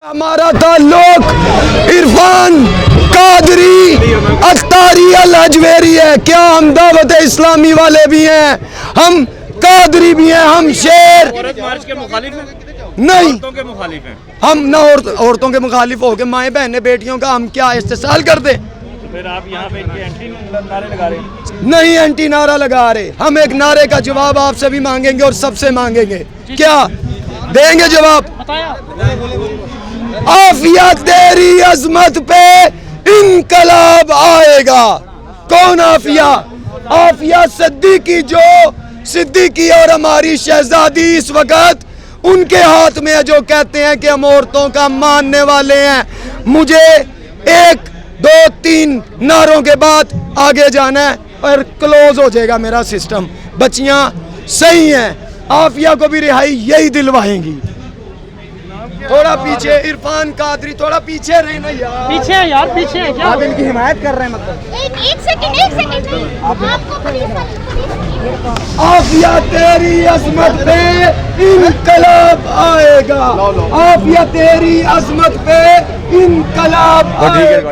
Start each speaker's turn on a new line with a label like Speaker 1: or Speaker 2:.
Speaker 1: हमारा ताल्लुक इरफान कादरी अख्तारी अल अजमेरी है। क्या हम दावत इस्लामी वाले भी हैं, हम कादरी भी हैं, हम शेर
Speaker 2: मार्च के मुखालिफ हैं?
Speaker 1: नहीं,
Speaker 2: औरतों के मुखालिफ हैं।
Speaker 1: हम न औरतों के मुखालिफ हो के माएँ बहनें बेटियों का हम क्या इस्तेसाल कर दे।
Speaker 2: तो फिर आप यहाँ पे इनके एंटी नारे लगा रहे हैं?
Speaker 1: नहीं एंटी नारा लगा रहे, हम एक नारे का जवाब आपसे भी मांगेंगे और सबसे मांगेंगे। क्या देंगे जवाब? आफिया तेरी अजमत पे इनकलाब आएगा। कौन आफिया? आफिया सिद्दीकी, जो सिद्दीकी और हमारी शहजादी इस वक्त उनके हाथ में है, जो कहते हैं कि हम औरतों का मानने वाले हैं। मुझे 1 2 3 नारों के बाद आगे जाना है और क्लोज हो जाएगा मेरा सिस्टम। बच्चियां सही हैं, आफिया को भी रिहाई यही दिलवाएंगी। थोड़ा पीछे इरफान कादरी, थोड़ा पीछे रहना यार।
Speaker 3: पीछे है यार, पीछे है क्या?
Speaker 1: आप इनकी हिमायत कर रहे हैं मतलब।
Speaker 4: एक सेकंड आपको
Speaker 1: आफिया तेरी अजमत पे इनकलाब आएगा। आफिया तेरी अजमत पे इनकलाब आएगा।